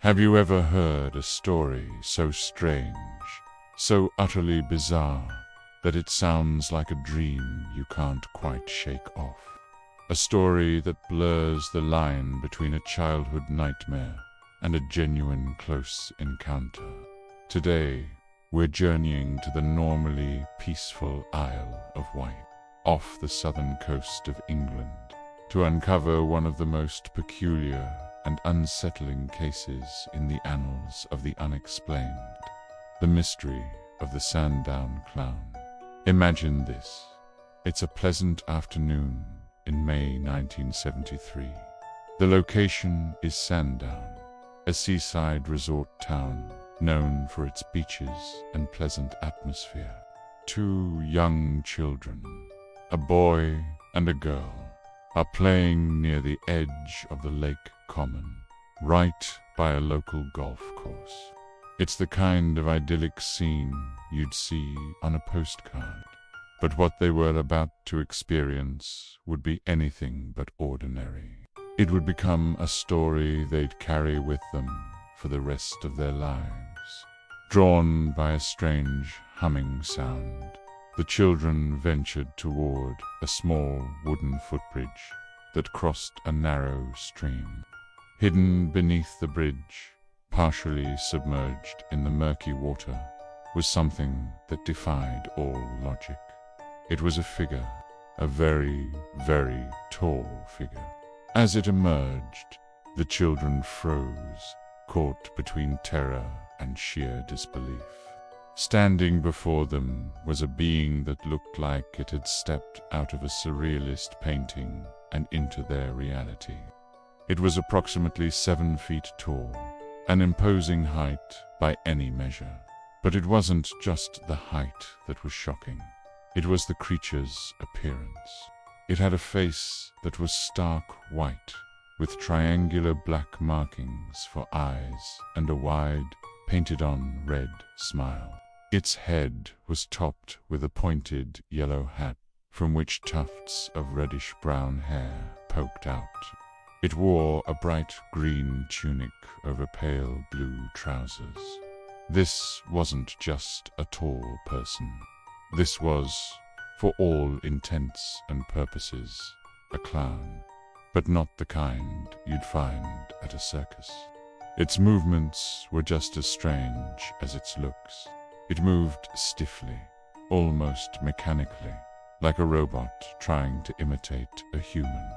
Have you ever heard a story so strange, so utterly bizarre, that it sounds like a dream you can't quite shake off? A story that blurs the line between a childhood nightmare and a genuine close encounter. Today, we're journeying to the normally peaceful Isle of Wight, off the southern coast of England, to uncover one of the most peculiar and unsettling cases in the annals of the unexplained, the mystery of the Sandown Clown. Imagine this. It's a pleasant afternoon in May 1973. The location is Sandown, a seaside resort town known for its beaches and pleasant atmosphere. Two young children, a boy and a girl, are playing near the edge of the lake common, right by a local golf course. It's the kind of idyllic scene you'd see on a postcard, but what they were about to experience would be anything but ordinary. It would become a story they'd carry with them for the rest of their lives. Drawn by a strange humming sound, the children ventured toward a small wooden footbridge that crossed a narrow stream. Hidden beneath the bridge, partially submerged in the murky water, was something that defied all logic. It was a figure, a very, very tall figure. As it emerged, the children froze, caught between terror and sheer disbelief. Standing before them was a being that looked like it had stepped out of a surrealist painting and into their reality. It was approximately 7 feet tall, an imposing height by any measure. But it wasn't just the height that was shocking. It was the creature's appearance. It had a face that was stark white, with triangular black markings for eyes and a wide, painted-on red smile. Its head was topped with a pointed yellow hat, from which tufts of reddish-brown hair poked out. It wore a bright green tunic over pale blue trousers. This wasn't just a tall person. This was, for all intents and purposes, a clown, but not the kind you'd find at a circus. Its movements were just as strange as its looks. It moved stiffly, almost mechanically, like a robot trying to imitate a human.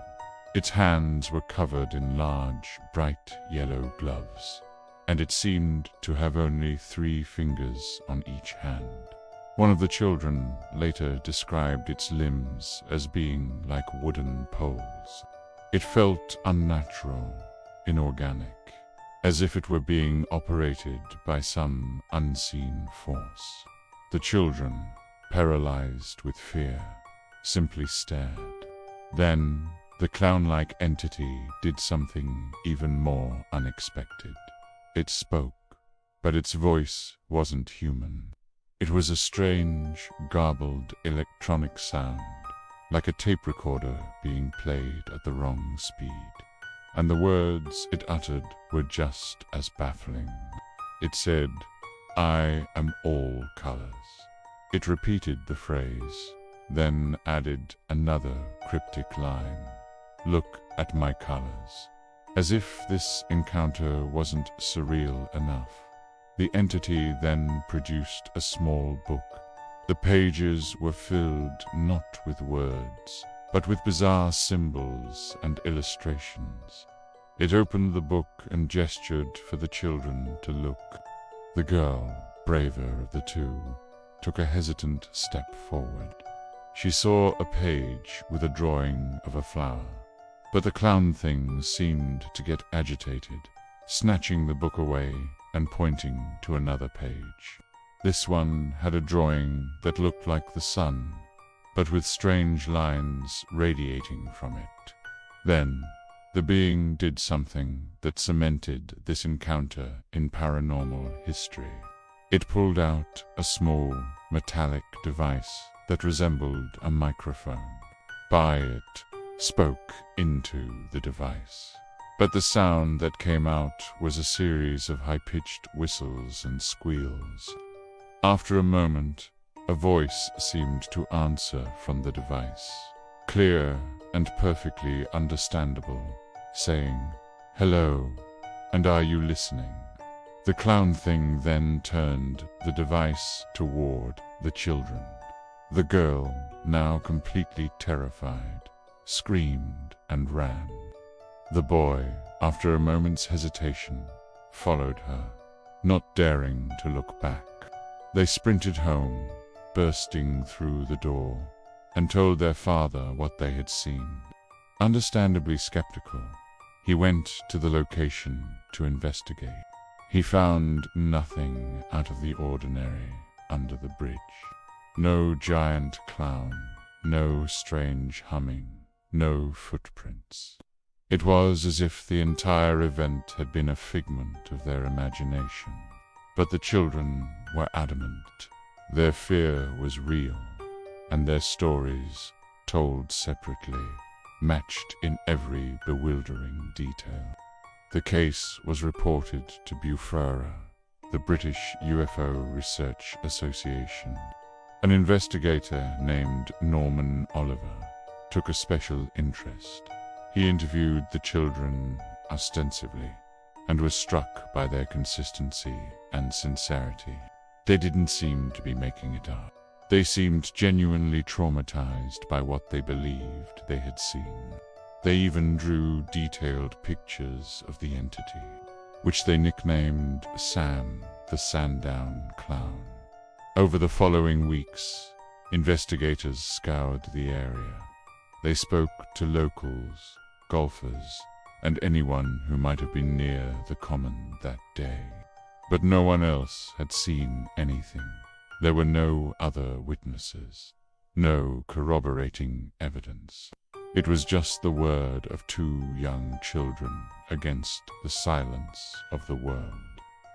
Its hands were covered in large, bright yellow gloves, and it seemed to have only 3 fingers on each hand. One of the children later described its limbs as being like wooden poles. It felt unnatural, inorganic, as if it were being operated by some unseen force. The children, paralyzed with fear, simply stared. Then, the clown-like entity did something even more unexpected. It spoke, but its voice wasn't human. It was a strange, garbled electronic sound, like a tape recorder being played at the wrong speed. And the words it uttered were just as baffling. It said, "I am all colors." It repeated the phrase, then added another cryptic line, "Look at my colors." As if this encounter wasn't surreal enough, the entity then produced a small book. The pages were filled not with words, but with bizarre symbols and illustrations. It opened the book and gestured for the children to look. The girl, braver of the two, took a hesitant step forward. She saw a page with a drawing of a flower, but the clown thing seemed to get agitated, snatching the book away and pointing to another page. This one had a drawing that looked like the sun, but with strange lines radiating from it. Then, the being did something that cemented this encounter in paranormal history. It pulled out a small, metallic device that resembled a microphone. By it, spoke into the device. But the sound that came out was a series of high-pitched whistles and squeals. After a moment, a voice seemed to answer from the device, clear and perfectly understandable, saying, "Hello, and are you listening?" The clown thing then turned the device toward the children. The girl, now completely terrified, screamed and ran. The boy, after a moment's hesitation, followed her, not daring to look back. They sprinted home, bursting through the door, and told their father what they had seen. Understandably skeptical, he went to the location to investigate. He found nothing out of the ordinary under the bridge. No giant clown, no strange humming, no footprints. It was as if the entire event had been a figment of their imagination. But the children were adamant. Their fear was real, and their stories, told separately, matched in every bewildering detail. The case was reported to BUFRA, the British UFO Research Association. An investigator named Norman Oliver took a special interest. He interviewed the children ostensibly and was struck by their consistency and sincerity. They didn't seem to be making it up. They seemed genuinely traumatized by what they believed they had seen. They even drew detailed pictures of the entity, which they nicknamed Sam, the Sandown Clown. Over the following weeks, investigators scoured the area. They spoke to locals, golfers, and anyone who might have been near the common that day. But no one else had seen anything. There were no other witnesses, no corroborating evidence. It was just the word of two young children against the silence of the world.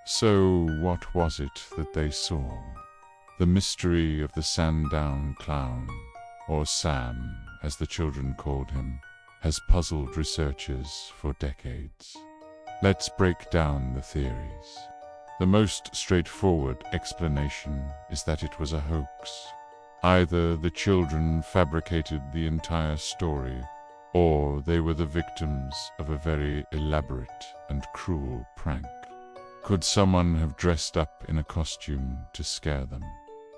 So what was it that they saw? The mystery of the Sandown Clown, or Sam, as the children called him, has puzzled researchers for decades. Let's break down the theories. The most straightforward explanation is that it was a hoax. Either the children fabricated the entire story, or they were the victims of a very elaborate and cruel prank. Could someone have dressed up in a costume to scare them?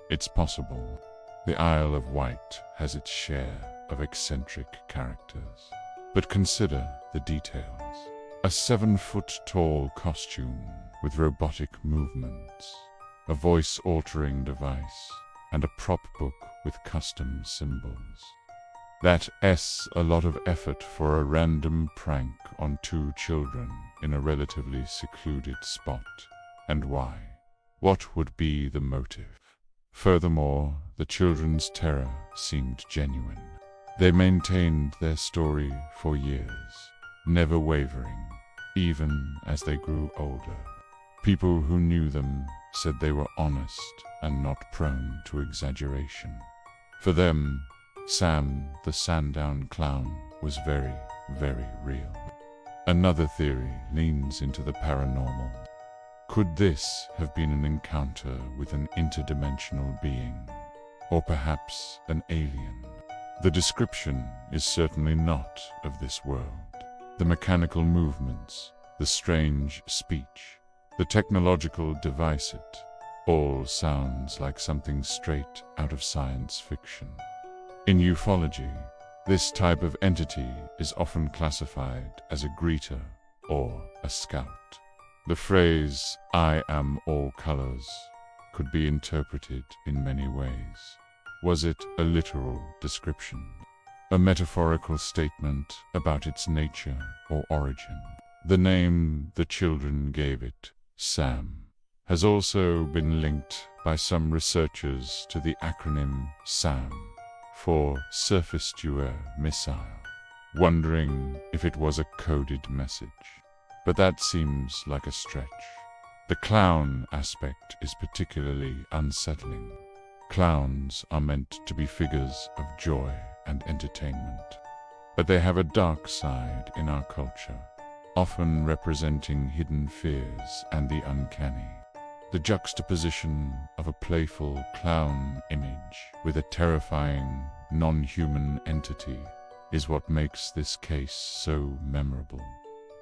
It's possible. The Isle of Wight has its share of eccentric characters. But consider the details. A 7-foot-tall costume with robotic movements, a voice-altering device, and a prop book with custom symbols. That's a lot of effort for a random prank on two children in a relatively secluded spot. And why? What would be the motive? Furthermore, the children's terror seemed genuine. They maintained their story for years, never wavering, even as they grew older. People who knew them said they were honest and not prone to exaggeration. For them, Sam, the Sandown Clown, was very, very real. Another theory leans into the paranormal. Could this have been an encounter with an interdimensional being, or perhaps an alien? The description is certainly not of this world. The mechanical movements, the strange speech, the technological device, it all sounds like something straight out of science fiction. In ufology, this type of entity is often classified as a greeter or a scout. The phrase, "I am all colors," could be interpreted in many ways. Was it a literal description? A metaphorical statement about its nature or origin? The name the children gave it, Sam, has also been linked by some researchers to the acronym SAM for Surface-to-Air Missile, wondering if it was a coded message. But that seems like a stretch. The clown aspect is particularly unsettling. Clowns are meant to be figures of joy and entertainment, but they have a dark side in our culture. often representing hidden fears and the uncanny. The juxtaposition of a playful clown image with a terrifying, non-human entity is what makes this case so memorable.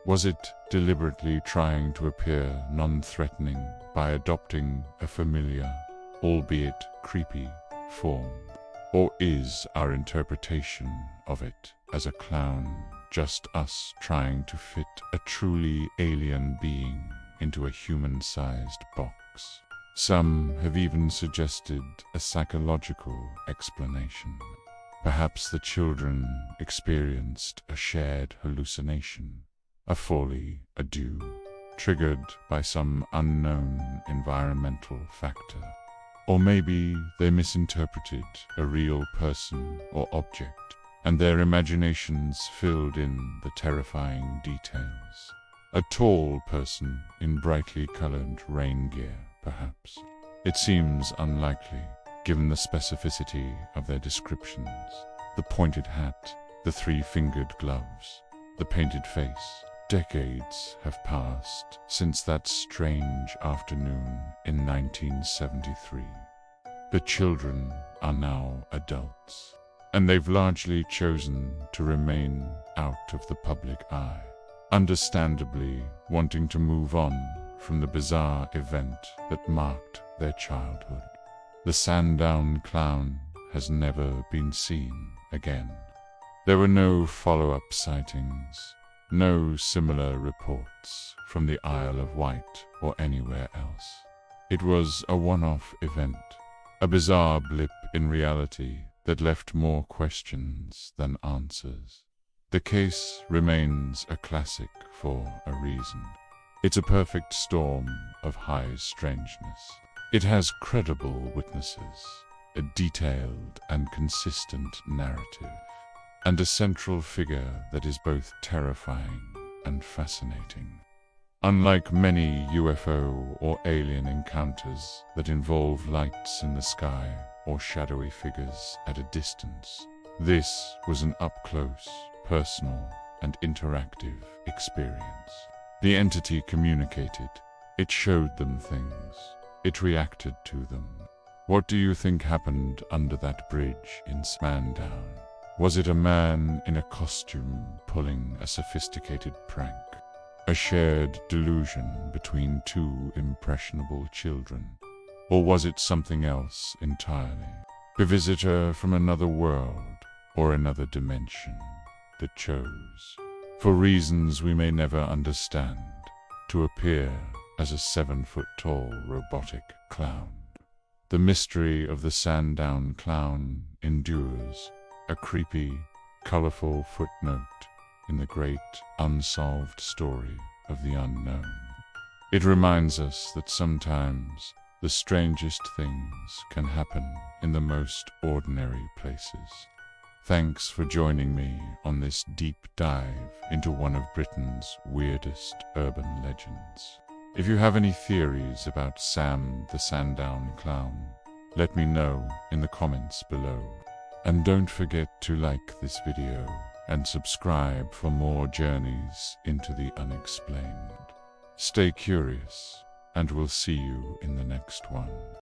Was it deliberately trying to appear non-threatening by adopting a familiar, albeit creepy, form? Or is our interpretation of it as a clown just us trying to fit a truly alien being into a human-sized box? Some have even suggested a psychological explanation. Perhaps the children experienced a shared hallucination, a folie à deux, triggered by some unknown environmental factor. Or maybe they misinterpreted a real person or object, and their imaginations filled in the terrifying details. A tall person in brightly colored rain gear, perhaps. It seems unlikely, given the specificity of their descriptions. The pointed hat, the three-fingered gloves, the painted face. Decades have passed since that strange afternoon in 1973. The children are now adults, and they've largely chosen to remain out of the public eye, understandably wanting to move on from the bizarre event that marked their childhood. The Sandown Clown has never been seen again. There were no follow-up sightings, no similar reports from the Isle of Wight or anywhere else. It was a one-off event, a bizarre blip in reality that left more questions than answers. The case remains a classic for a reason. It's a perfect storm of high strangeness. It has credible witnesses, a detailed and consistent narrative, and a central figure that is both terrifying and fascinating. Unlike many UFO or alien encounters that involve lights in the sky or shadowy figures at a distance, this was an up-close, personal, and interactive experience. The entity communicated. It showed them things. It reacted to them. What do you think happened under that bridge in Sandown? Was it a man in a costume pulling a sophisticated prank? A shared delusion between two impressionable children? Or was it something else entirely? A visitor from another world or another dimension that chose, for reasons we may never understand, to appear as a 7-foot-tall robotic clown? The mystery of the Sandown Clown endures, a creepy, colorful footnote in the great unsolved story of the unknown. It reminds us that sometimes the strangest things can happen in the most ordinary places. Thanks for joining me on this deep dive into one of Britain's weirdest urban legends. If you have any theories about Sam the Sandown Clown, let me know in the comments below. And don't forget to like this video and subscribe for more journeys into the unexplained. Stay curious, and we'll see you in the next one.